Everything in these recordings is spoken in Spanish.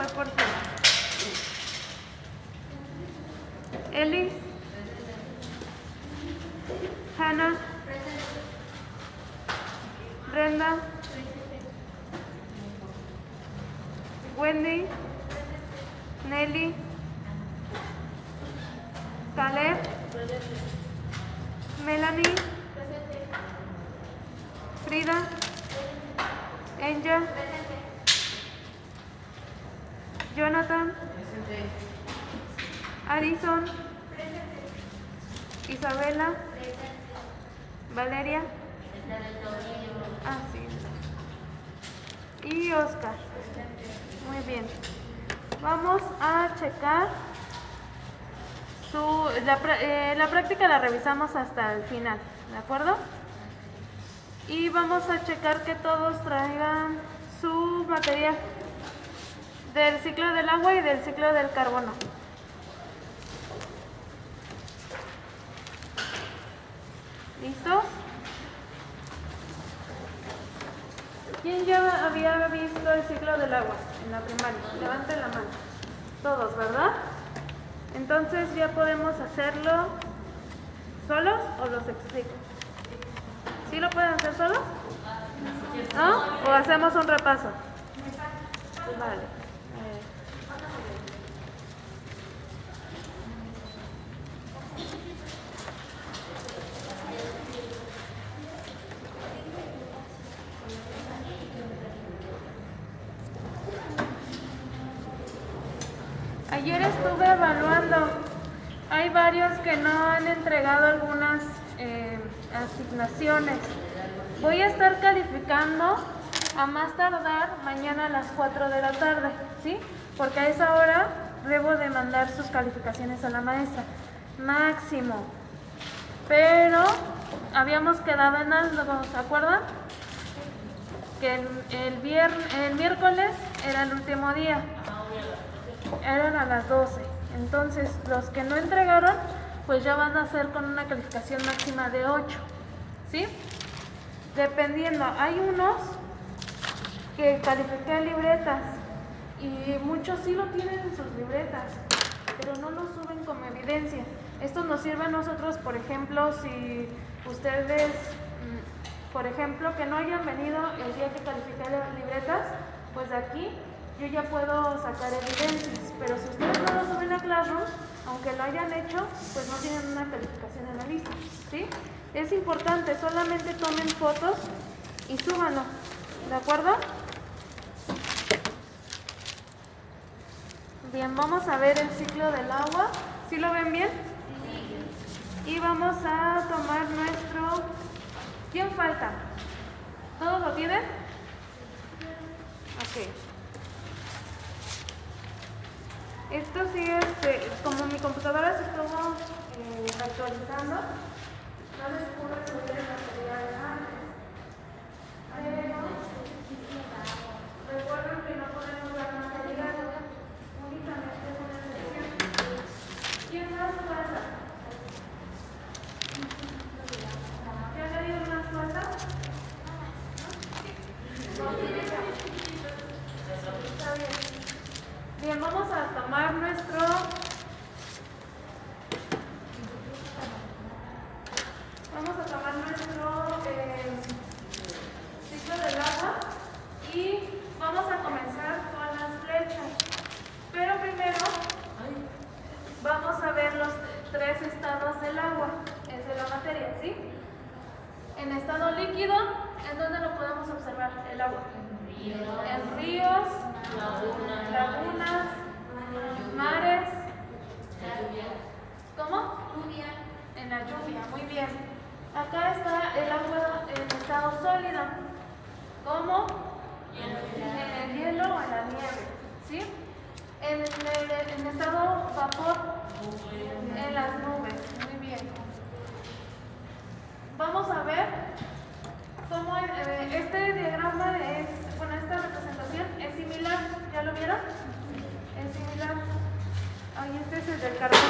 voy por ti. Eli. Hannah. Brenda. Wendy. Nelly. Caleb. Melanie. Frida. Angel. Jonathan. Arison. Isabela. Valeria. Ah, sí. Y Oscar. Muy bien. Vamos a checar la práctica, la revisamos hasta el final, ¿de acuerdo? Y vamos a checar que todos traigan su material del ciclo del agua y del ciclo del carbono. ¿Listos? ¿Quién ya había visto el ciclo del agua en la primaria? Levanten la mano. Todos, ¿verdad? Entonces ya podemos hacerlo solos o los explico. ¿Sí lo pueden hacer solos? ¿No? ¿O hacemos un repaso? Vale. Ayer estuve evaluando. Hay varios que no han entregado algunas asignaciones. Voy a estar calificando a más tardar mañana a las 4 de la tarde, ¿sí? Porque a esa hora debo de mandar sus calificaciones a la maestra. Máximo. Pero habíamos quedado en algo, ¿se acuerdan? Que el miércoles era el último día. Eran a las 12. Entonces, los que no entregaron, pues ya van a hacer con una calificación máxima de 8. ¿Sí? Dependiendo, hay unos que califican libretas y muchos sí lo tienen en sus libretas, pero no lo suben como evidencia. Esto nos sirve a nosotros, por ejemplo, si ustedes, por ejemplo, que no hayan venido el día que calificaron libretas, pues de aquí yo ya puedo sacar evidencias, pero si ustedes no lo suben a Classroom, aunque lo hayan hecho, pues no tienen una calificación en la lista, ¿sí? Es importante, solamente tomen fotos y súbanlo, ¿de acuerdo? Bien, vamos a ver el ciclo del agua. ¿Sí lo ven bien? Sí. Y vamos a tomar nuestro... ¿Quién falta? ¿Todos lo tienen? Ok. Esto sí, como mi computadora se estuvo actualizando, no les pude subir el material antes. Pero recuerden que no podemos dar material, únicamente es una sesión. ¿Quién más pasa? ¿Ya le dio unas cosas? No, está bien. Bien, vamos a tomar nuestro ciclo del agua y vamos a comenzar con las flechas. Pero primero vamos a ver los 3 estados del agua, es de la materia, ¿sí? En estado líquido, ¿en dónde lo podemos observar el agua? En ríos, lagunas, mares. ¿Cómo? Lluvia. En la lluvia, muy bien. Acá está el agua en estado sólido. ¿Cómo? En el hielo o en la nieve, ¿sí? En estado vapor, en las nubes, muy bien. Vamos a ver cómo este diagrama es, bueno, esta representación es similar. ¿Ya lo vieron? Es similar. Ay, este es el del carbono.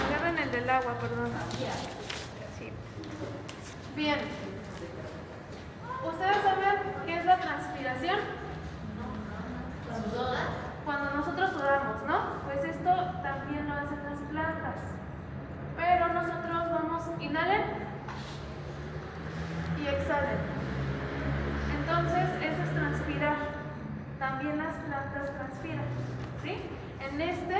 Agarren el del agua, perdón. Sí. Bien. ¿Ustedes saben qué es la transpiración? Cuando nosotros En este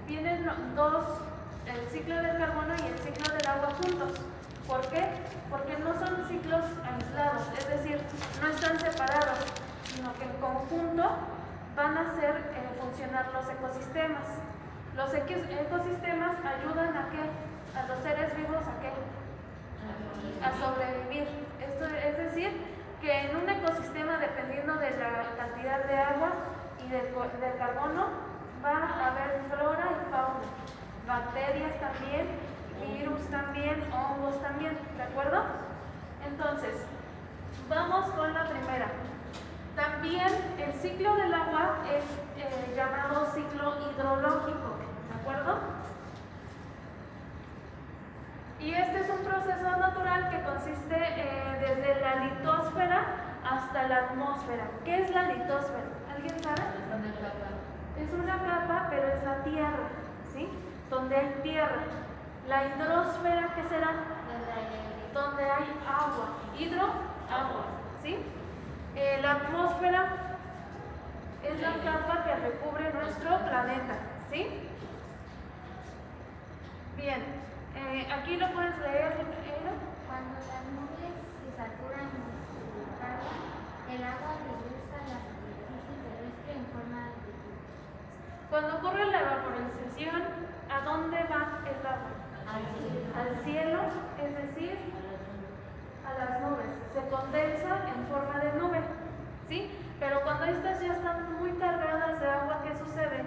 vienen el ciclo del carbono y el ciclo del agua juntos. ¿Por qué? Porque no son ciclos aislados, es decir, no están separados, sino que en conjunto van a hacer funcionar los ecosistemas. Los ecosistemas ayudan a qué? A los seres vivos a qué? A sobrevivir. Esto es decir, que en un ecosistema, dependiendo de la cantidad de agua y del carbono, va a haber flora y fauna, bacterias también, virus también, hongos también, ¿de acuerdo? Entonces, vamos con la primera. También el ciclo del agua es llamado ciclo hidrológico, ¿de acuerdo? Y este es un proceso natural que consiste desde la litosfera hasta la atmósfera. ¿Qué es la litosfera? ¿Alguien sabe? Es una capa, pero es la tierra, ¿sí? Donde hay tierra. La hidrosfera, ¿qué será? Donde hay agua. Hidro, agua, ¿sí? La atmósfera es la capa que recubre nuestro planeta, ¿sí? Bien, aquí lo puedes leer. Cuando las nubes se saturan en su carga, el agua regresa a la superficie terrestre en forma de lluvia. Cuando ocurre la evaporización, ¿a dónde va el agua? Al cielo, es decir, a las nubes. Se condensa en forma de nube, ¿sí? Pero cuando estas ya están muy cargadas de agua, ¿qué sucede?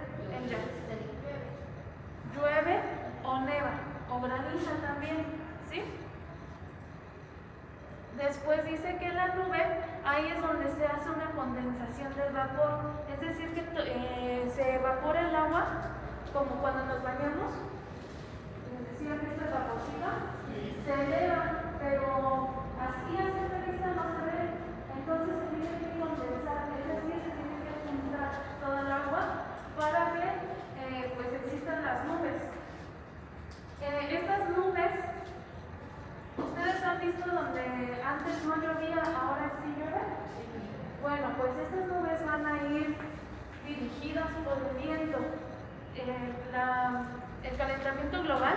Llueve o neva, o graniza también, ¿sí? Después dice que en la nube, ahí es donde se hace una condensación del vapor, es decir, que se evapora el agua, como cuando nos bañamos. Les decía que este vaporcito se eleva, pero así a simple vista no se ve, entonces se tiene que condensar, es decir, se tiene que juntar toda el agua para que pues existan las nubes. Estas nubes, ¿ustedes han visto donde antes no llovía, ahora sí llueve? Bueno, pues estas nubes van a ir dirigidas por el viento. El calentamiento global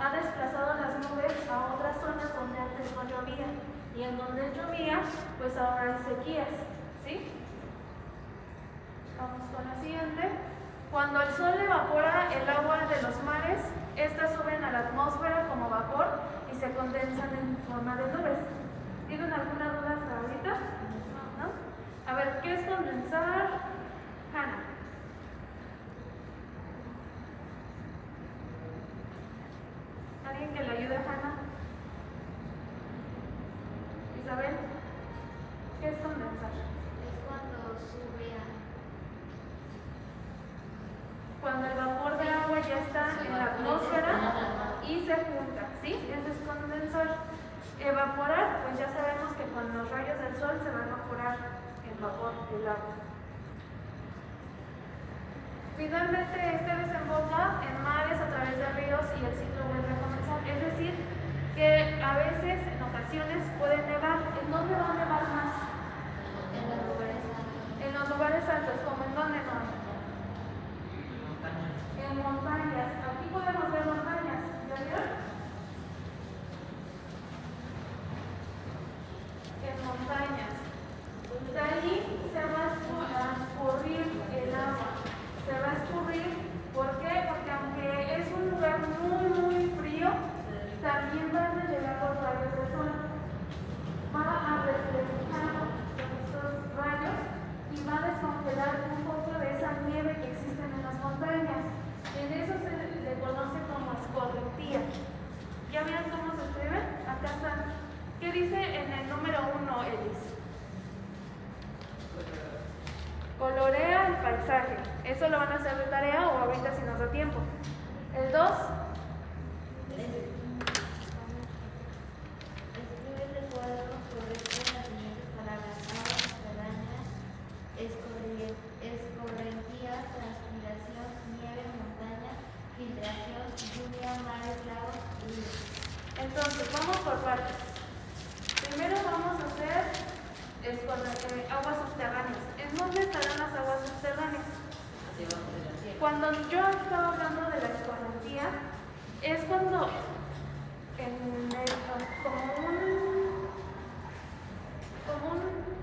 ha desplazado las nubes a otras zonas donde antes no llovía, y en donde llovía, pues ahora hay sequías, ¿sí? Vamos con la siguiente. Cuando el sol evapora el agua de los mares, estas suben a la atmósfera como vapor y se condensan en forma de nubes. ¿Tienen alguna duda hasta ahorita? ¿No? A ver, ¿qué es condensar? Hanna. ¿Alguien que le ayude a Hanna? Isabel, ¿qué es condensar? Es cuando sube a... Cuando el vapor de agua ya está en la atmósfera y se junta, ¿sí? Eso es condensar. Evaporar, pues ya sabemos que con los rayos del sol se va a evaporar el vapor del agua. Finalmente, este desemboca en mares a través de ríos y el ciclo vuelve a comenzar. Es decir, que a veces, en ocasiones, puede nevar. ¿En dónde va a nevar más? En los lugares altos. En los lugares altos, ¿como en dónde no? En montañas. Aquí podemos ver montañas. ¿Ya vieron? En montañas. De allí se va a escurrir el agua. Se va a escurrir. ¿Por qué? Porque aunque es un lugar muy, muy frío, también van a llegar los rayos del sol. Va a reflejar estos rayos y va a descongelar un poco de esa nieve que existe en las montañas. En eso se le conoce como escorrentía. ¿Ya vieron cómo se escribe? Acá está. ¿Qué dice en el número 1, Elis? Colorea el paisaje. Eso lo van a hacer de tarea o ahorita si nos da tiempo. El 2. Escribe el recuadro correcto de las siguientes palabras: agua subterránea, escorrentías, transpiración, nieve, montaña, filtración, lluvia, mares, lagos, ríos. Entonces, vamos por partes. Primero vamos a hacer aguas subterráneas. ¿En dónde estarán las aguas subterráneas? Debajo de la tierra. Cuando yo estaba hablando de la escorrentía, es cuando como un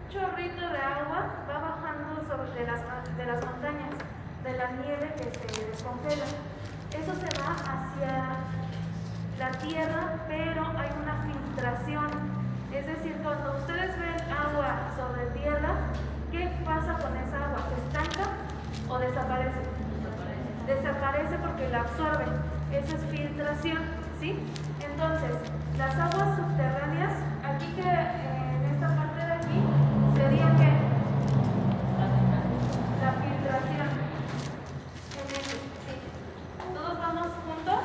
chorrito de agua va bajando de las montañas, de la nieve que se descongela. Eso se va hacia la tierra, pero hay una filtración. Es decir, cuando ustedes ven agua sobre tierra, ¿qué pasa con esa agua? ¿Se estanca o desaparece? Desaparece porque la absorbe. Eso es filtración, ¿sí? Entonces, las aguas subterráneas, aquí que en esta parte de aquí, sería que la filtración. Sí. ¿Todos vamos juntos?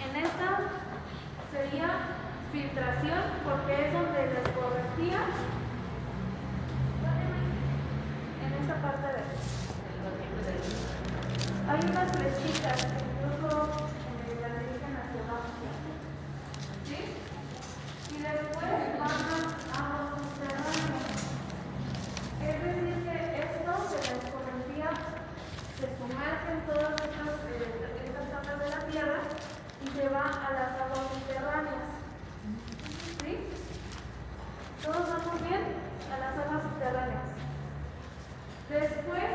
En esta sería filtración porque es donde la escorrentía, en esta parte de aquí. Hay unas flechitas que incluso la dirigen hacia abajo. ¿Sí? Y después van a los subterráneos. Es decir, que esto de la escorrentía se sumerge en todas estas capas de la tierra y se va a las aguas subterráneas. ¿Sí? ¿Todos vamos bien? A las aguas subterráneas. Después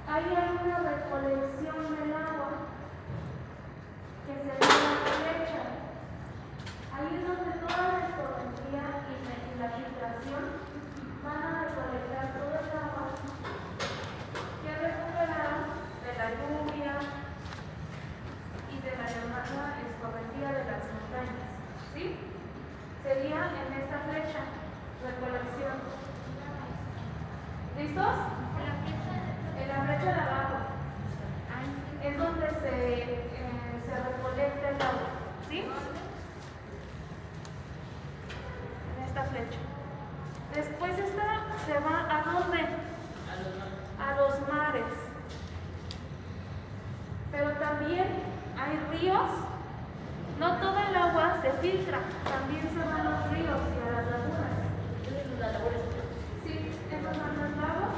hay una recolección del agua que se llama flecha. Ahí es donde toda la escorrentía y la filtración van a recolectar todo el agua que recuperaron de la lluvia y de la llamada escorrentía de las montañas. ¿Sí? Sería en esta flecha, recolección. ¿Listos? En la flecha de abajo es donde se recolecta el agua, ¿sí? En esta flecha. Después esta se va ¿a dónde? A los mares. Pero también hay ríos. No todo el agua se filtra, también se van a los ríos y a las lagunas. Sí, esos son los lagos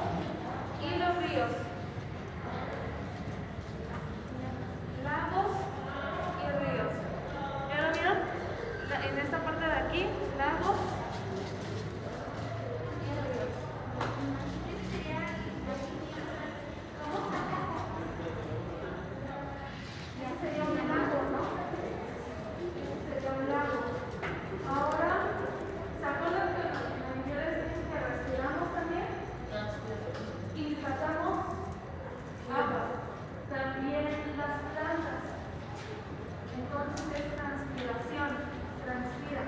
y los ríos. Lagos y ríos. ¿Ya lo vieron? En esta parte de aquí, lagos y ríos. ¿Cómo? Ese sería un lago, ¿no? Ese sería un lago. Ahora, ¿se acuerdan que yo les dije que respiramos también? Y sacamos agua. También las plantas. Entonces es transpiración. Transpira.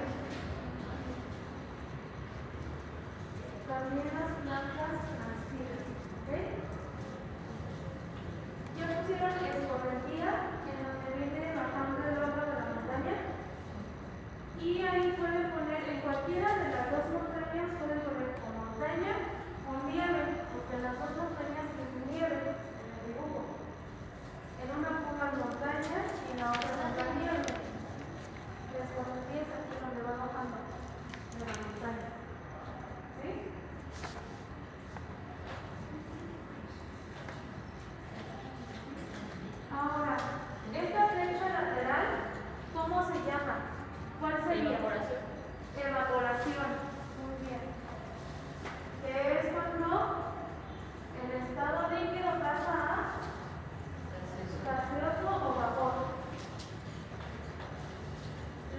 También las plantas transpiran. ¿Ok? Ya pusieron escorrentía en donde viene bajando el agua de la montaña. Y ahí pueden poner en cualquiera de las dos montañas, pueden poner o montaña o nieve, porque las dos montañas tienen nieve en el dibujo. En una pongan montaña y en la otra pongan nieve. La escorrentía es aquí donde va bajando de la montaña. ¿Sí? Ahora, esta flecha lateral, ¿cómo se llama? ¿Cuál sería? Evaporación. Evaporación. Muy bien. Que es cuando el estado líquido pasa a gaseoso o vapor.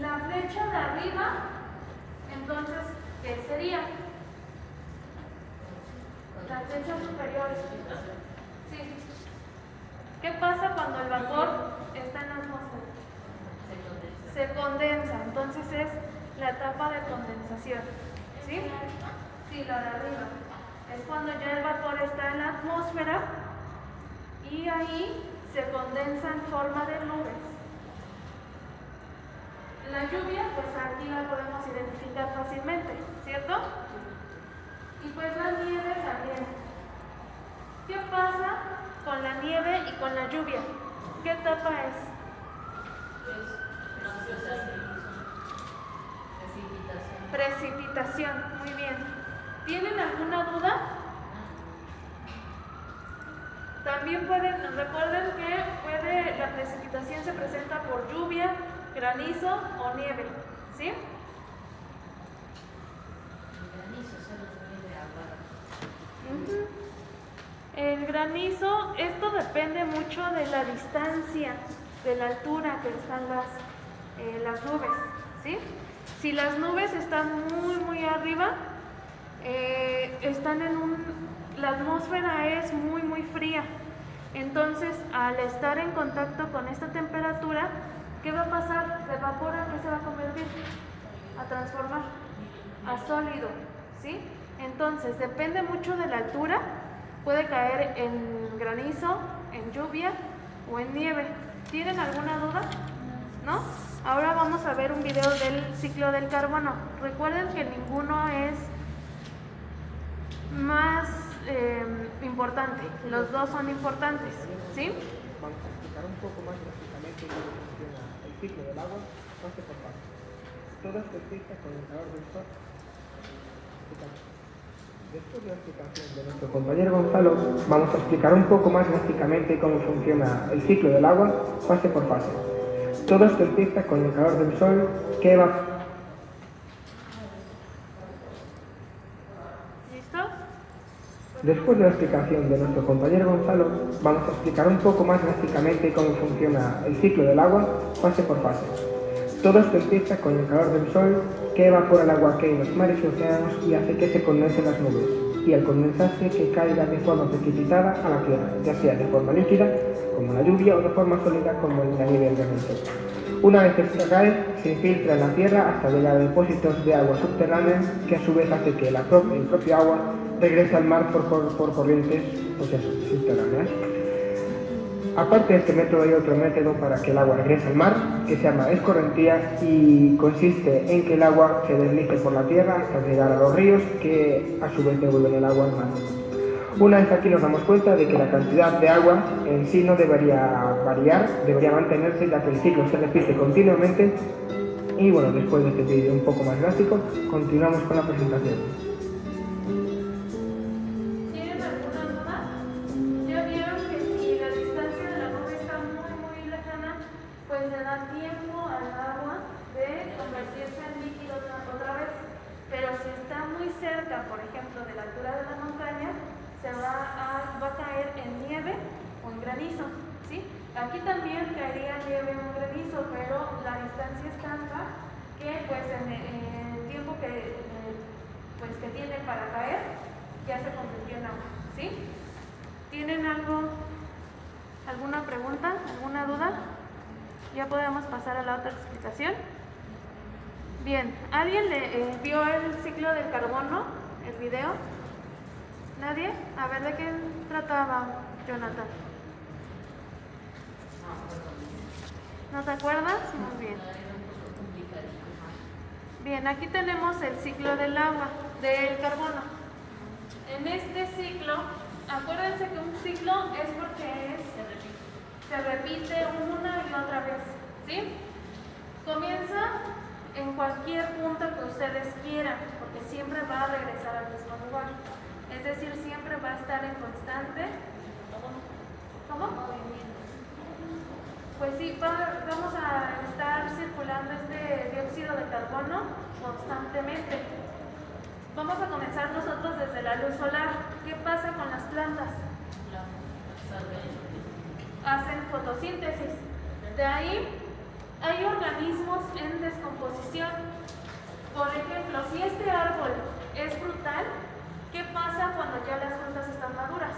La flecha de arriba, entonces, ¿qué sería? La flecha superior. Sí. ¿Qué pasa cuando el vapor está en la atmósfera? Se condensa. Entonces es la etapa de condensación. ¿Sí? Sí, la de arriba. Es cuando ya el vapor está en la atmósfera y ahí se condensa en forma de nubes. La lluvia, pues aquí la podemos identificar fácilmente, ¿cierto? Y pues la nieve también. ¿Qué pasa con la nieve y con la lluvia? ¿Qué etapa es? Precipitación, muy bien. ¿Tienen alguna duda? También recuerden que la precipitación se presenta por lluvia, granizo o nieve, ¿sí? El granizo, esto depende mucho de la distancia, de la altura que están las nubes, ¿sí? Si las nubes están muy arriba, la atmósfera es muy fría. Entonces, al estar en contacto con esta temperatura, ¿qué va a pasar? Se evapora, ¿qué se va a convertir? A transformar a sólido, ¿sí? Entonces, depende mucho de la altura. Puede caer en granizo, en lluvia o en nieve. ¿Tienen alguna duda? ¿No? Ahora vamos a ver un video del ciclo del carbono. Recuerden que ninguno es más importante. Los dos son importantes, ¿sí? Vamos a explicar un poco más gráficamente cómo funciona el ciclo del agua fase por fase. Todo esto existe con el calor del sol. Después de la explicación de nuestro compañero Gonzalo, vamos a explicar un poco más gráficamente cómo funciona el ciclo del agua fase por fase. Todo esto empieza con el calor del sol que va... ¿Listos? Después de la explicación de nuestro compañero Gonzalo, vamos a explicar un poco más gráficamente cómo funciona el ciclo del agua fase por fase. Todo esto empieza con el calor del sol que evapora el agua que hay en los mares y océanos y hace que se condensen las nubes, y al condensarse que caiga de forma precipitada a la tierra, ya sea de forma líquida, como la lluvia, o de forma sólida, como la nieve y el granizo. Una vez que se cae, se infiltra en la tierra hasta llegar a depósitos de agua subterráneas, que a su vez hace que el propio agua regrese al mar por corrientes subterráneas. Aparte de este método hay otro método para que el agua regrese al mar, que se llama escorrentía, y consiste en que el agua se deslice por la tierra hasta llegar a los ríos, que a su vez devuelven el agua al mar. Una vez aquí nos damos cuenta de que la cantidad de agua en sí no debería variar, debería mantenerse, ya que el ciclo se repite continuamente. Y bueno, después de este vídeo un poco más gráfico, continuamos con la presentación. Por ejemplo, de la altura de la montaña, va a caer en nieve o en granizo, ¿sí? Aquí también caería nieve o granizo, pero la distancia es tanta que pues en el tiempo que tiene para caer ya se convirtió en agua, ¿sí? ¿Tienen alguna pregunta, alguna duda? Ya podemos pasar a la otra explicación. Bien, ¿alguien vio el ciclo del carbono? ¿El video? ¿Nadie? A ver, ¿de qué trataba, Jonathan? ¿No te acuerdas? Muy bien. Bien, aquí tenemos el ciclo del carbono. En este ciclo, acuérdense que un ciclo es porque se repite una y otra vez, ¿sí? Comienza en cualquier punto que ustedes quieran, porque siempre va a regresar al mismo lugar. Es decir, siempre va a estar en constante movimiento. Pues sí, vamos a estar circulando este dióxido de carbono constantemente. Vamos a comenzar nosotros desde la luz solar. ¿Qué pasa con las plantas? Hacen fotosíntesis. De ahí hay organismos en descomposición. Por ejemplo, si este árbol es frutal, ¿qué pasa cuando ya las frutas están maduras?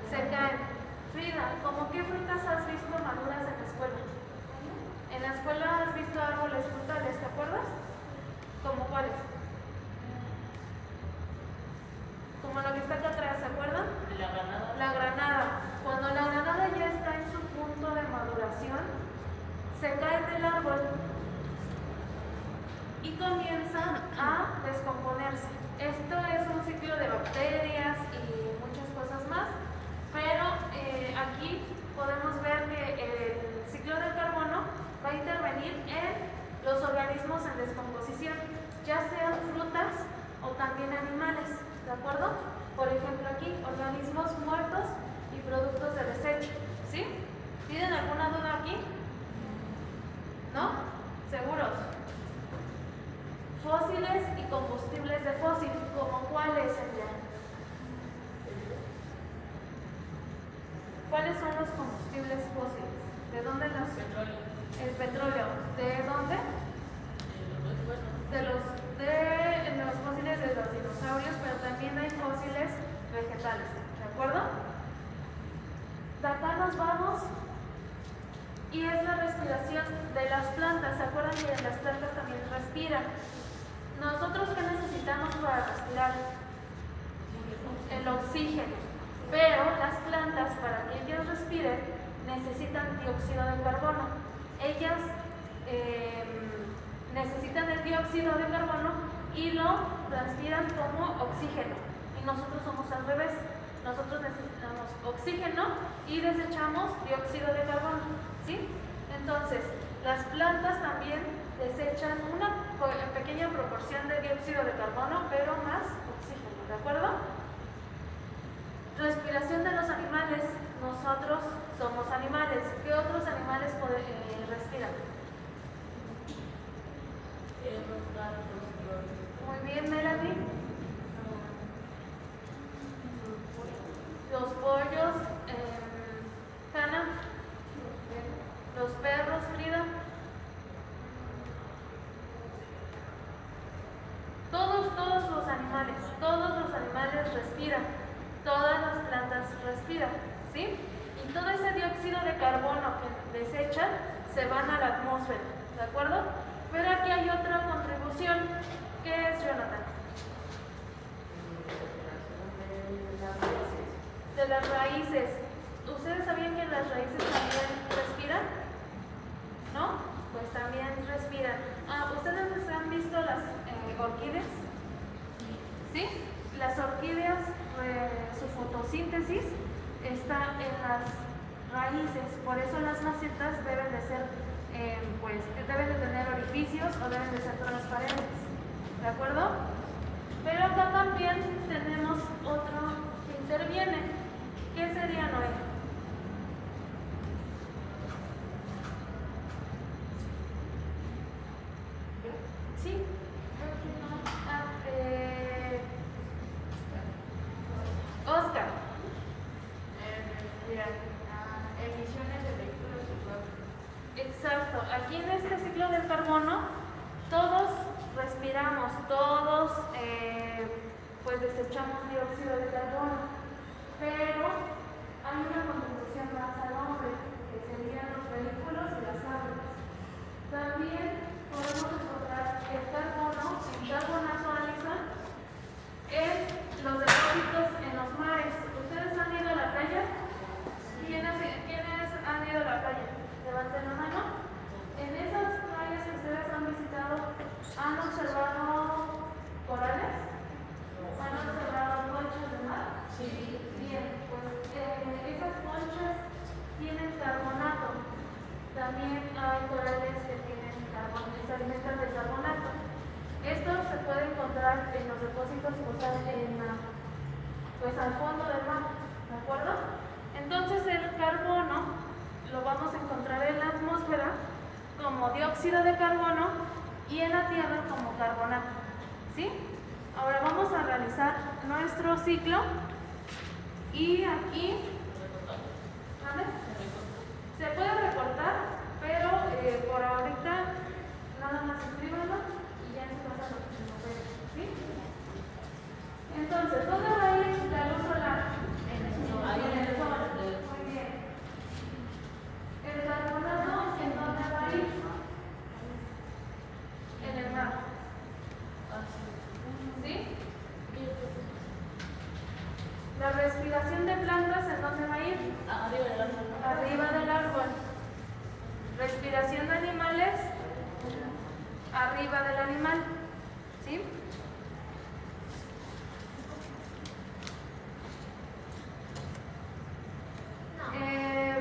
Se caen. Frida, ¿cómo qué frutas has visto maduras en la escuela? En la escuela has visto árboles frutales, ¿te acuerdas? ¿Cómo cuáles? Como lo que está acá atrás, ¿se acuerdan? La granada. La granada. Cuando la granada ya está en su punto de maduración, se cae del árbol y comienza a descomponerse. Esto es un ciclo de bacterias y muchas cosas más, pero aquí podemos ver que el ciclo del carbono va a intervenir en los organismos en descomposición, ya sean frutas o también animales, ¿de acuerdo? Por ejemplo aquí, organismos muertos ¿Cuáles son los combustibles fósiles? ¿De dónde nació? El petróleo. ¿De dónde? De los fósiles de los dinosaurios, pero también hay fósiles vegetales, ¿de acuerdo? De acá nos vamos y es la respiración de las plantas. ¿Se acuerdan que las plantas también respiran? ¿Nosotros qué necesitamos para respirar? El oxígeno. Pero las plantas, para que ellas respiren, necesitan dióxido de carbono. Ellas necesitan el dióxido de carbono y lo transpiran como oxígeno. Y nosotros somos al revés. Nosotros necesitamos oxígeno y desechamos dióxido de carbono, ¿sí? Entonces, las plantas también desechan una pequeña proporción de dióxido de carbono, pero más oxígeno, ¿de acuerdo? Respiración de los animales. Nosotros somos animales. ¿Qué otros animales respiran? Muy bien, Melanie. Los pollos, Hannah. Los perros, Frida. Todos los animales respiran. Todas las plantas respiran, ¿sí? Y todo ese dióxido de carbono que desechan se van a la atmósfera, ¿de acuerdo? Pero aquí hay otra contribución. ¿Qué es, Jonathan? De las raíces. ¿Ustedes sabían que las raíces también respiran? ¿No? Pues también respiran. ¿Ustedes han visto las orquídeas? ¿Sí? Las orquídeas, su fotosíntesis está en las raíces. Por eso las macetas deben de ser, deben de tener orificios o deben de ser transparentes. ¿De acuerdo? Pero acá también tenemos otro que interviene. ¿Qué sería, Noé? ¿Sí? Oscar. Emisiones de vehículos y productos. Exacto. Aquí en este ciclo del carbono, todos respiramos, todos pues desechamos dióxido de carbono, pero hay una contribución más al hombre, que serían los vehículos y las fábricas. También podemos encontrar el carbono en carbonato alisa en los depósitos en los mares. ¿Ustedes han ido a la playa? ¿Quiénes han ido a la playa? Levanten la mano. En esas playas que ustedes han visitado, ¿han observado corales? ¿Han observado conchas de mar? Sí. Bien, pues esas conchas tienen carbonato. También hay corales que tienen carbono, se alimentan de carbonato. Esto se puede encontrar en los depósitos pues al fondo del mar, ¿de acuerdo? Entonces el carbono lo vamos a encontrar en la atmósfera como dióxido de carbono y en la tierra como carbonato, ¿sí? Ahora vamos a realizar nuestro ciclo y aquí se puede recortar, pero por ahorita nada más escríbanlo y ya en su casa lo podemos, ¿sí? Entonces, ¿dónde va a ir la luz solar? En el sol. Muy bien. ¿El carbonato en dónde va a ir? En el mar. ¿Sí? La respiración de plantas, ¿en dónde va a ir? Arriba del árbol. Arriba del árbol. Respiración de animales, arriba del animal. ¿Sí?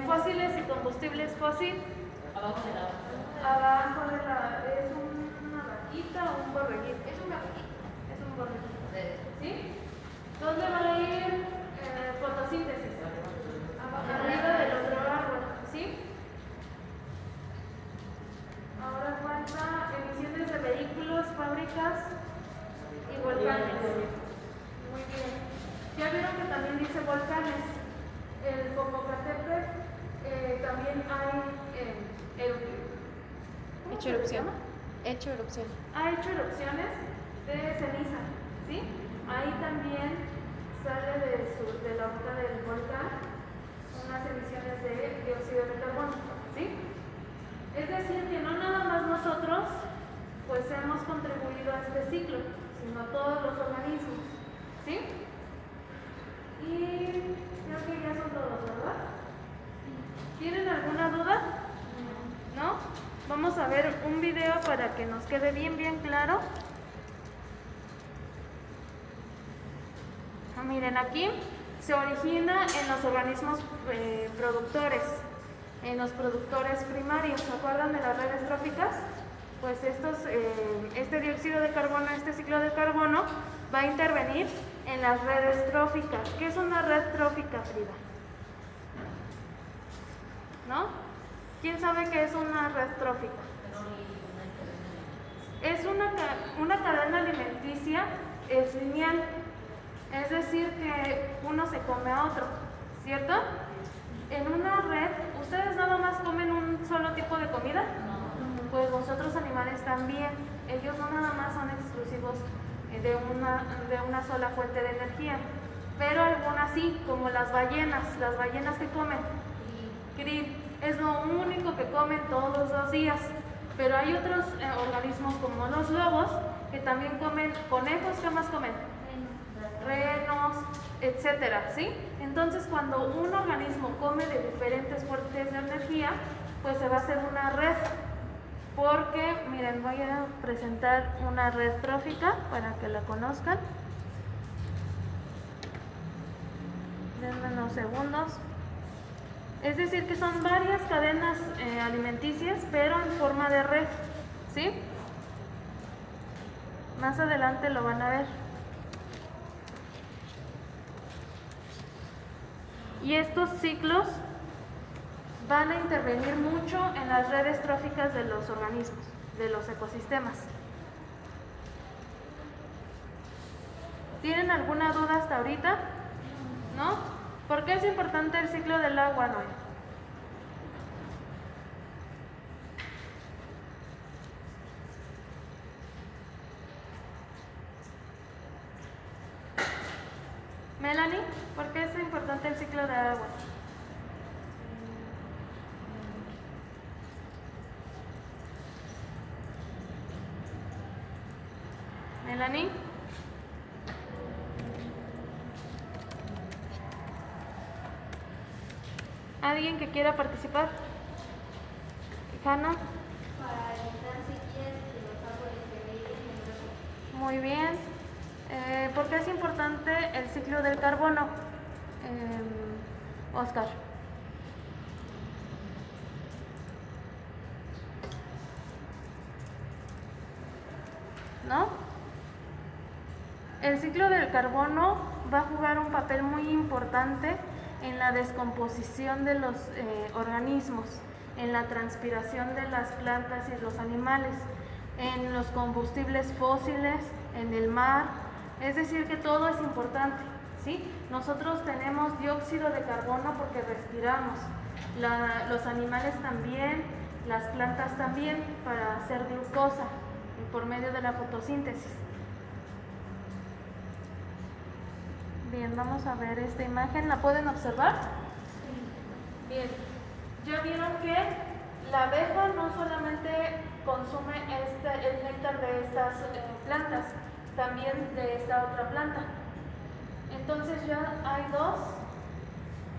Fósiles y combustibles fósiles. Abajo del árbol. Abajo de ¿es una vaquita o un borreguito? Es un vaquita. Es un borreguito. ¿Sí? ¿Dónde va a ir fotosíntesis? Arriba del otro árbol. ¿Sí? Ahora falta emisiones de vehículos, fábricas y volcanes. Muy bien. Ya vieron que también dice volcanes. El Popocatépetl hecho erupción. Hecho erupción. Ha hecho erupciones de ceniza, ¿sí? Ahí también sale de la boca del volcán unas emisiones de dióxido de carbono, ¿sí? Es decir, que no nada más nosotros pues hemos contribuido a este ciclo, sino todos los organismos, ¿sí? Y creo que ya son todos, ¿verdad? ¿Tienen alguna duda? ¿No? Vamos a ver un video para que nos quede bien claro. Miren, aquí se origina en los organismos productores, en los productores primarios. ¿Se acuerdan de las redes tróficas? Pues este dióxido de carbono, este ciclo de carbono, va a intervenir en las redes tróficas. ¿Qué es una red trófica, Frida? ¿No? ¿Quién sabe qué es una red trófica? Es una cadena alimenticia, es lineal. Es decir, que uno se come a otro, ¿cierto? En una red, ¿ustedes nada más comen un solo tipo de comida? Pues los otros animales también. Ellos no nada más son exclusivos de una sola fuente de energía, pero algunas sí, como las ballenas que comen krill, es lo único que comen todos los días. Pero hay otros organismos como los lobos que también comen conejos. ¿Qué más comen? Renos, etcétera, ¿sí? Entonces, cuando un organismo come de diferentes fuentes de energía, pues se va a hacer una red. Porque, miren, voy a presentar una red trófica para que la conozcan. Denme unos segundos. Es decir, que son varias cadenas alimenticias, pero en forma de red, ¿sí? Más adelante lo van a ver. Y estos ciclos van a intervenir mucho en las redes tróficas de los organismos, de los ecosistemas. ¿Tienen alguna duda hasta ahorita? ¿No? ¿Por qué es importante el ciclo del agua, Noé? Melanie, ¿por qué es importante el ciclo de agua? Melanie. ¿Alguien que quiera participar? Hanna. Para evitar sequías de los árboles que viven en Muy bien. ¿Por qué es importante el ciclo del carbono? Oscar. ¿No? El ciclo del carbono va a jugar un papel muy importante en la descomposición de los organismos, en la transpiración de las plantas y los animales, en los combustibles fósiles, en el mar. Es decir, que todo es importante, ¿sí? Nosotros tenemos dióxido de carbono porque respiramos, los animales también, las plantas también, para hacer glucosa por medio de la fotosíntesis. Bien, vamos a ver esta imagen, ¿la pueden observar? Bien, ya vieron que la abeja no solamente consume el néctar de estas plantas, también de esta otra planta. Entonces ya hay dos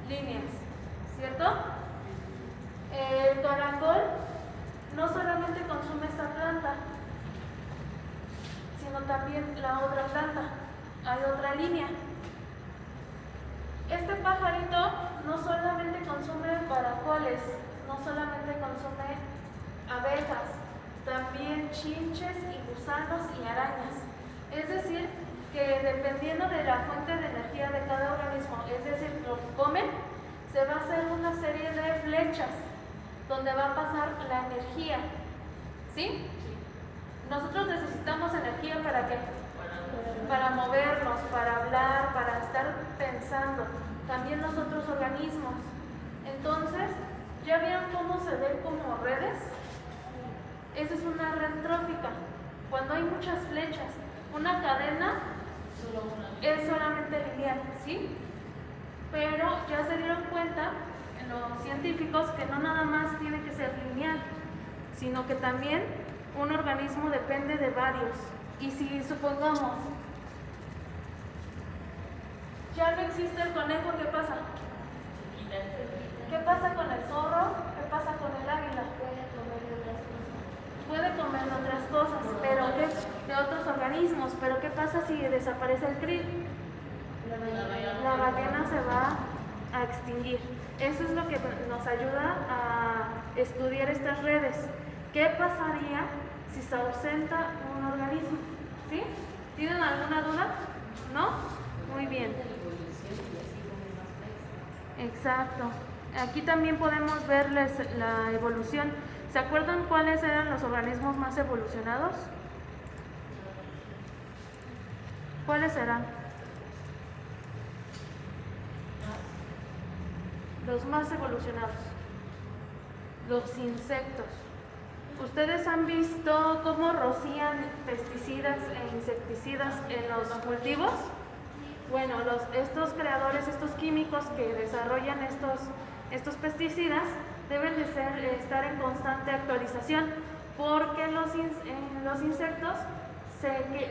líneas, ¿cierto? El caracol no solamente consume esta planta, sino también la otra planta. Hay otra línea. Este pajarito no solamente consume caracoles, no solamente consume abejas, también chinches y gusanos y arañas. Es decir, que dependiendo de la fuente de energía de cada organismo, es decir, lo que comen, se va a hacer una serie de flechas donde va a pasar la energía. ¿Sí? Nosotros necesitamos energía ¿para qué? Para movernos, para hablar, para estar pensando. También los otros organismos. Entonces, ¿ya vieron cómo se ven como redes? Esa es una red trófica. Cuando hay muchas flechas, una cadena es solamente lineal, ¿sí? Pero ya se dieron cuenta los científicos que no nada más tiene que ser lineal, sino que también un organismo depende de varios. Y si supongamos ya no existe el conejo, ¿qué pasa? ¿Qué pasa con el zorro? ¿Qué pasa con el águila? Puede comer de otras cosas, pero de otros organismos. Pero ¿qué pasa si desaparece el krill? La ballena se va a extinguir. Eso es lo que nos ayuda a estudiar estas redes. ¿Qué pasaría si se ausenta un organismo? ¿Sí? ¿Tienen alguna duda? ¿No? Muy bien. Exacto. Aquí también podemos ver la evolución. ¿Se acuerdan cuáles eran los organismos más evolucionados? ¿Cuáles eran? Los más evolucionados. Los insectos. ¿Ustedes han visto cómo rocían pesticidas e insecticidas en los cultivos? Bueno, estos creadores, estos químicos que desarrollan estos pesticidas deben de estar en constante actualización, porque los insectos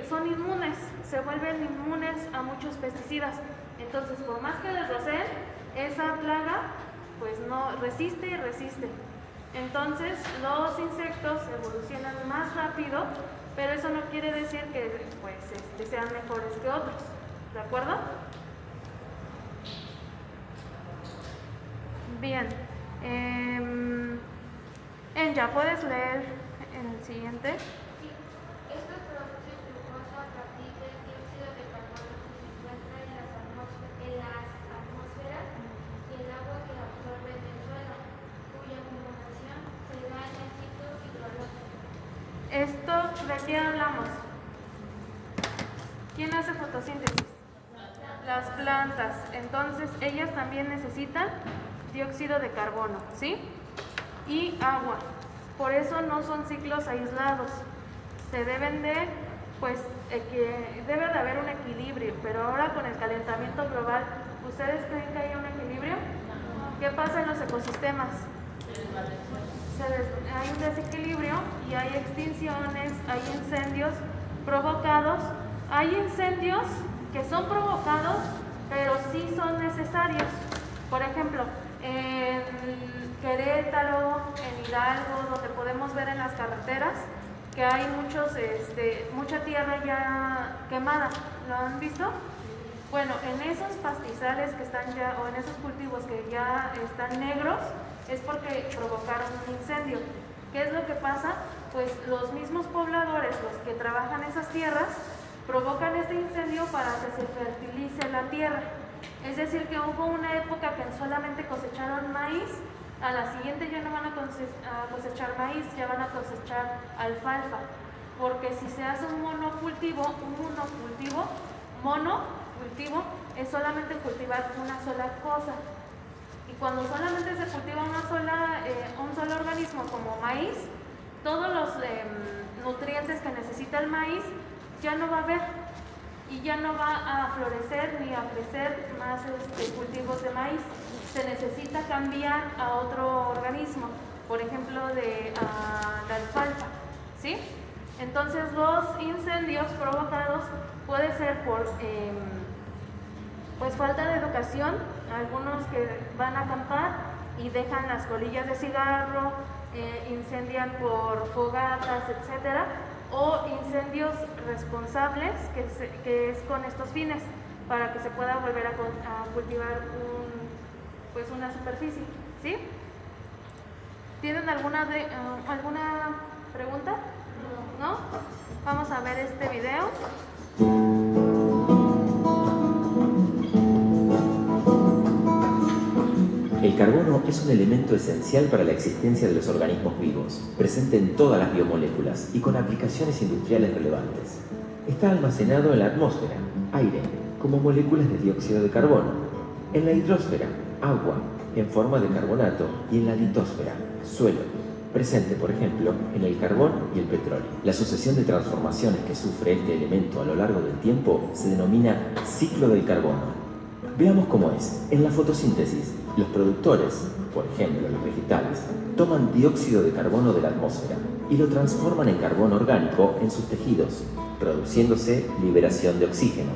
son inmunes, se vuelven inmunes a muchos pesticidas. Entonces, por más que les roceen, esa plaga pues no resiste y resiste. Entonces, los insectos evolucionan más rápido, pero eso no quiere decir que pues, sean mejores que otros. ¿De acuerdo? Bien. Ya puedes leer en el siguiente. Sí, esto produce glucosa a partir del dióxido de carbono que se encuentra en las atmósferas y el agua que absorbe del suelo, cuya acumulación se da en el ciclo hidrológico. ¿Esto de qué hablamos? ¿Quién hace fotosíntesis? Las plantas. Entonces, ellas también necesitan dióxido de carbono, ¿sí? Y agua. Por eso no son ciclos aislados. Se deben de, que debe de haber un equilibrio, pero ahora con el calentamiento global, ¿ustedes creen que hay un equilibrio? ¿Qué pasa en los ecosistemas? Hay un desequilibrio y hay extinciones, hay incendios provocados. Hay incendios que son provocados, pero sí son necesarios. Por ejemplo, en Querétaro, en Hidalgo, donde podemos ver en las carreteras que hay mucha tierra ya quemada. ¿Lo han visto? Bueno, en esos pastizales que están ya, o en esos cultivos que ya están negros, es porque provocaron un incendio. ¿Qué es lo que pasa? Pues los mismos pobladores, los que trabajan esas tierras, provocan este incendio para que se fertilice la tierra. Es decir, que hubo una época que solamente cosecharon maíz, a la siguiente ya no van a cosechar maíz, ya van a cosechar alfalfa. Porque si se hace un monocultivo es solamente cultivar una sola cosa. Y cuando solamente se cultiva un solo organismo como maíz, todos los nutrientes que necesita el maíz ya no va a haber y ya no va a florecer ni a crecer más cultivos de maíz. Se necesita cambiar a otro organismo, por ejemplo de la alfalfa, ¿sí? Entonces los incendios provocados puede ser por falta de educación, algunos que van a acampar y dejan las colillas de cigarro, incendian por fogatas, etcétera, o incendios responsables, que es con estos fines, para que se pueda volver a cultivar una superficie, ¿sí? ¿Tienen alguna pregunta? ¿No? Vamos a ver este video. El carbono es un elemento esencial para la existencia de los organismos vivos, presente en todas las biomoléculas y con aplicaciones industriales relevantes. Está almacenado en la atmósfera, aire, como moléculas de dióxido de carbono, en la hidrosfera, agua, en forma de carbonato, y en la litosfera, suelo, presente, por ejemplo, en el carbón y el petróleo. La sucesión de transformaciones que sufre este elemento a lo largo del tiempo se denomina ciclo del carbono. Veamos cómo es. En la fotosíntesis, los productores, por ejemplo los vegetales, toman dióxido de carbono de la atmósfera y lo transforman en carbono orgánico en sus tejidos, produciéndose liberación de oxígeno.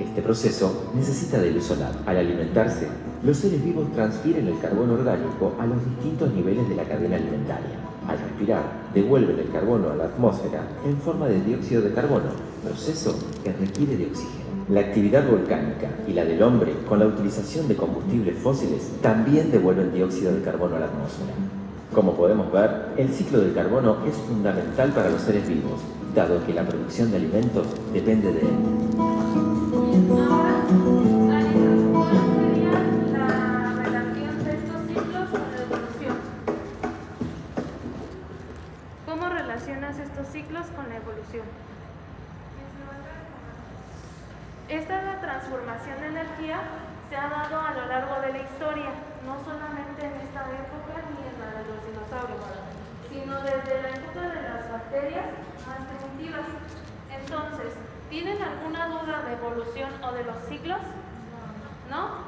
Este proceso necesita de luz solar. Al alimentarse, los seres vivos transfieren el carbono orgánico a los distintos niveles de la cadena alimentaria. Al respirar, devuelven el carbono a la atmósfera en forma de dióxido de carbono, proceso que requiere de oxígeno. La actividad volcánica y la del hombre, con la utilización de combustibles fósiles, también devuelven dióxido de carbono a la atmósfera. Como podemos ver, el ciclo del carbono es fundamental para los seres vivos, dado que la producción de alimentos depende de él. Ahora, Alison, ¿cuál sería la relación de estos ciclos con la evolución? ¿Cómo relacionas estos ciclos con la evolución? Esta transformación de energía se ha dado a lo largo de la historia, no solamente en esta época ni en la de los dinosaurios, sino desde la época de las bacterias más primitivas. Entonces, ¿tienen alguna duda de evolución o de los ciclos? ¿No?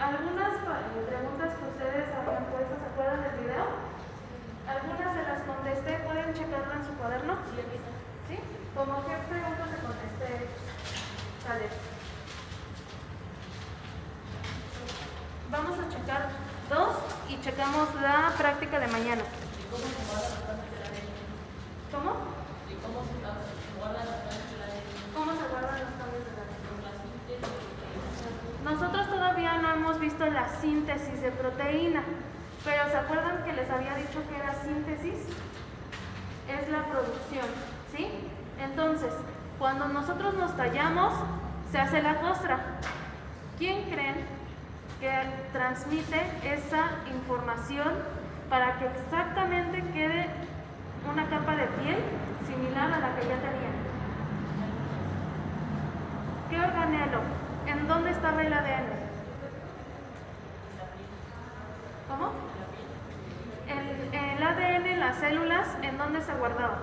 Algunas preguntas que ustedes habían puesto, ¿se acuerdan del video? Algunas se las contesté, ¿pueden checarlo en su cuaderno? ¿Sí? ¿Cómo qué preguntas te contesté? Vale. Vamos a checar dos y checamos la práctica de mañana. ¿Cómo? ¿Cómo se guardan los cambios de la? Nosotros todavía no hemos visto la síntesis de proteína, pero ¿se acuerdan que les había dicho que era síntesis? Es la producción, ¿sí? Entonces, cuando nosotros nos tallamos, se hace la costra. ¿Quién creen que transmite esa información para que exactamente quede una capa de piel similar a la que ya tenían? ¿Qué organelo? ¿En dónde estaba el ADN? ¿Cómo? El ADN en las células, ¿en dónde se guardaba?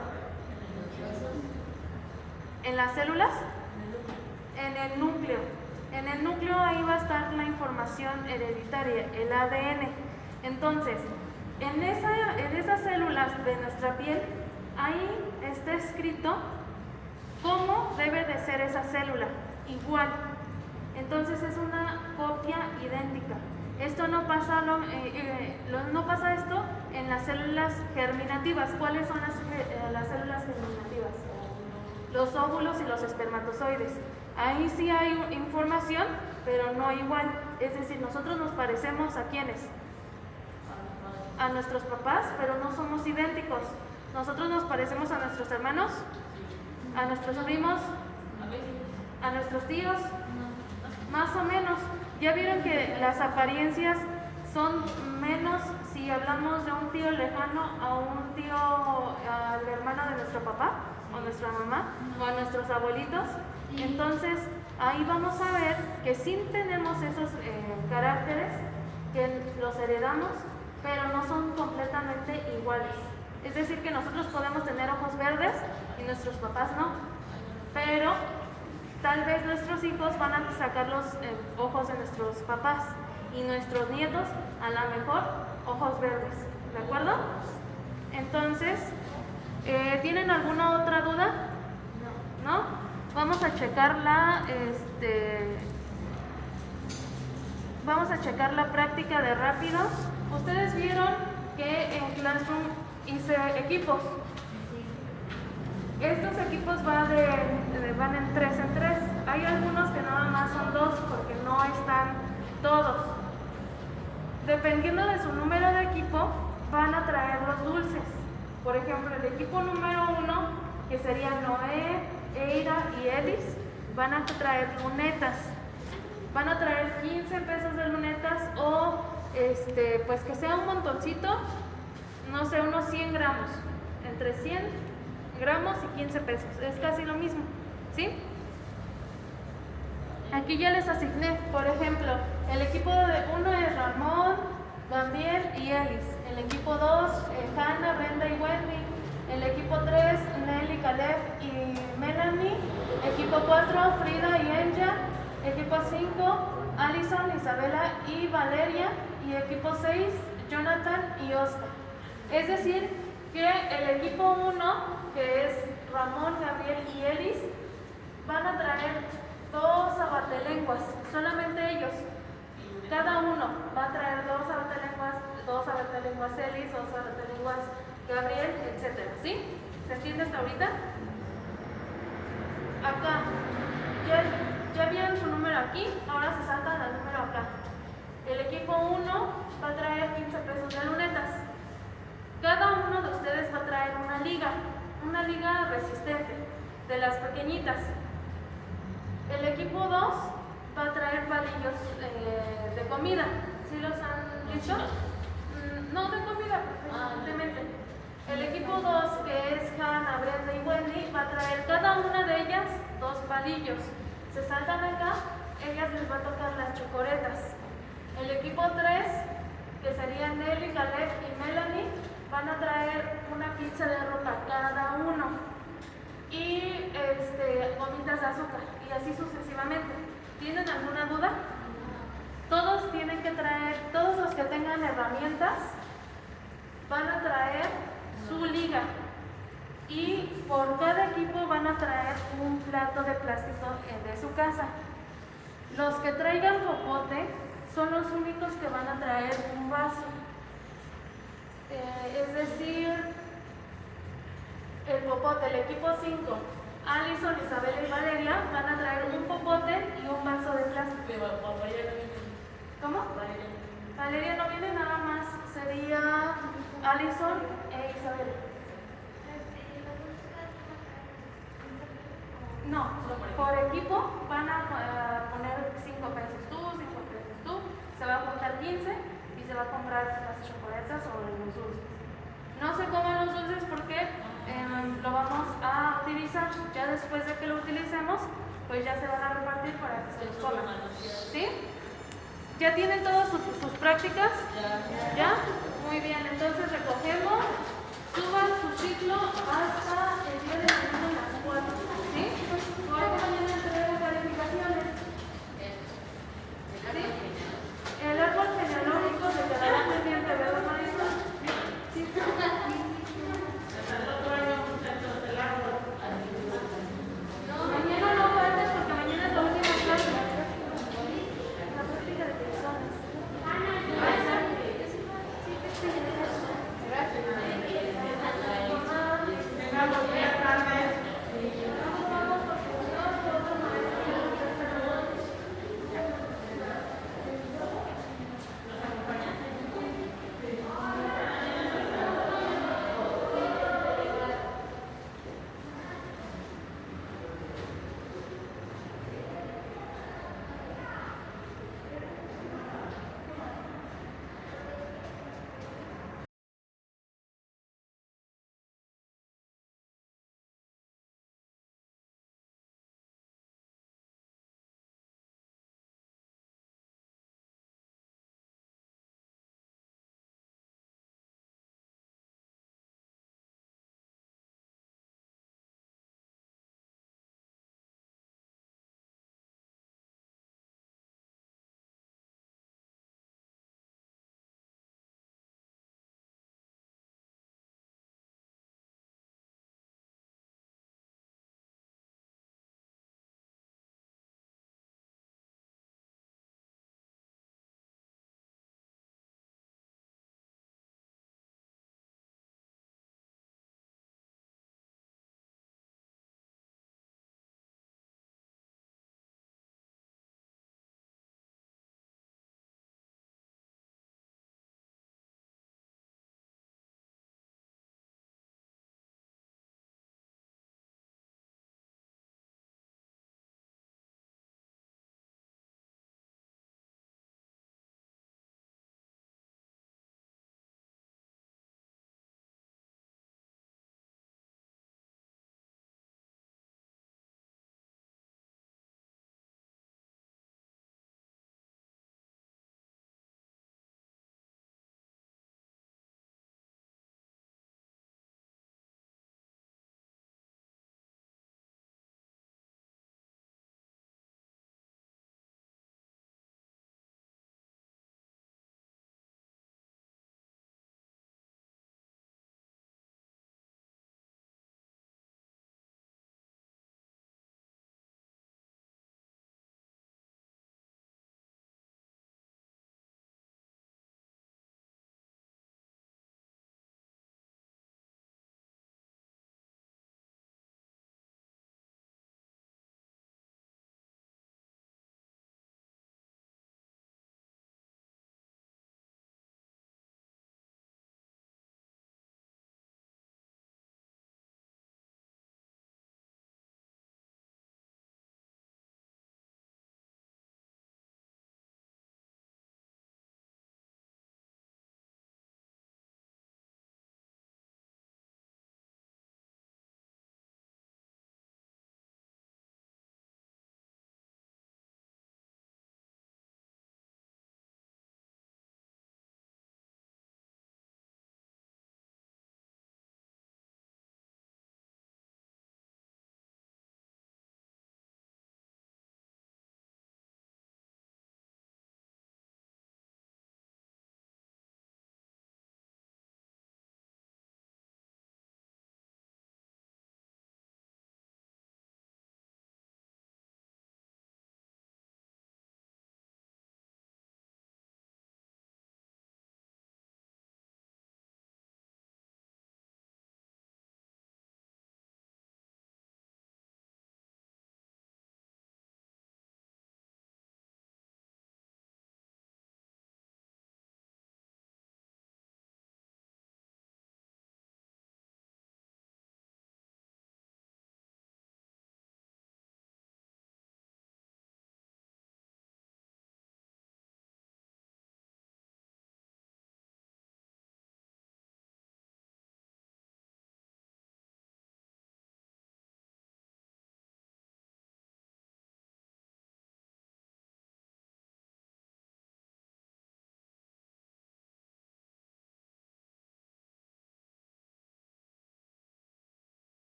¿En las células? En el núcleo. En el núcleo ahí va a estar la información hereditaria, el ADN. Entonces, en esas células de nuestra piel, ahí está escrito cómo debe de ser esa célula, igual. Entonces es una copia idéntica. Esto no pasa, no pasa esto en las células germinativas. ¿Cuáles son las células germinativas? Los óvulos y los espermatozoides. Ahí sí hay información, pero no igual. Es decir, nosotros nos parecemos ¿a quiénes? A nuestros papás, pero no somos idénticos. Nosotros nos parecemos a nuestros hermanos, a nuestros primos, a nuestros tíos, más o menos. Ya vieron que las apariencias son menos si hablamos de un tío lejano a un tío, al hermano de nuestro papá o nuestra mamá o a nuestros abuelitos. Entonces ahí vamos a ver que sí tenemos esos caracteres que los heredamos, pero no son completamente iguales. Es decir, que nosotros podemos tener ojos verdes y nuestros papás no, pero tal vez nuestros hijos van a sacar los ojos de nuestros papás y nuestros nietos a lo mejor ojos verdes, ¿de acuerdo? Entonces, ¿tienen alguna otra duda? ¿No? Vamos a checar vamos a checar la práctica de rápido. Ustedes vieron que en Classroom hice equipos. Estos equipos van en 3 en 3. Hay algunos que nada más son 2 porque no están todos. Dependiendo de su número de equipo, van a traer los dulces. Por ejemplo, el equipo número 1, que serían Noé, Eira y Elis, van a traer lunetas. Van a traer 15 pesos de lunetas o pues que sea un montoncito, no sé, unos 100 gramos, entre 100 gramos y 15 pesos, es casi lo mismo, ¿sí? Aquí ya les asigné, por ejemplo, el equipo de 1 es Ramón, Gabriel y Elis. El equipo 2, Hannah, Brenda y Wendy. El equipo 3, Nelly, Caleb y Melanie. Equipo 4, Frida y Enya. Equipo 5, Alison, Isabela y Valeria. Y equipo 6, Jonathan y Oscar. Es decir, que el equipo 1, que es Ramón, Gabriel y Elis, van a traer 2 abatelenguas, solamente ellos. Cada uno va a traer 2 abatelenguas Elis, 2 abatelenguas Gabriel, etc. ¿Sí? ¿Se entiende hasta ahorita? Acá, ya vieron su número aquí, ahora se saltan al número acá. El equipo 1 va a traer 15 pesos de lunetas. Cada uno de ustedes va a traer una liga resistente, de las pequeñitas. El equipo 2 va a traer palillos de comida. ¿Sí los han visto? No de comida, preferentemente. El equipo 2, que es Hannah, Brenda y Wendy, va a traer cada una de ellas 2 palillos. Se saltan acá, ellas les va a tocar las chocoretas. El equipo 3, que serían Nelly, Caleb y Melanie, van a traer una pizza de ropa cada uno y gomitas de azúcar y así sucesivamente. ¿Tienen alguna duda? Todos tienen que traer, todos los que tengan herramientas van a traer su liga y por cada equipo van a traer un plato de plástico de su casa. Los que traigan popote son los únicos que van a traer un vaso. Es decir, el popote, el equipo 5, Alison, Isabela y Valeria van a traer un popote y un vaso de plástico. Valeria no viene. ¿Cómo? Valeria no viene, nada más sería Alison e Isabela. No, por equipo van a poner 5 pesos tú, 5 pesos tú, se va a juntar 15 y se va a comprar las chocolates o los dulces. No se coman los dulces porque lo vamos a utilizar. Ya después de que lo utilicemos, pues ya se van a repartir para que se los coman. ¿Sí? ¿Ya tienen todas sus prácticas? ¿Ya? Muy bien, entonces recogemos, suban su ciclo hasta el día de mañana a las 4. ¿Sí? Porque mañana entregan calificaciones. ¿Sí? El árbol genealógico se quedará pendiente, ¿verdad, maestro? Sí. Mañana no faltes porque mañana es la última clase. La práctica de personas. Gracias.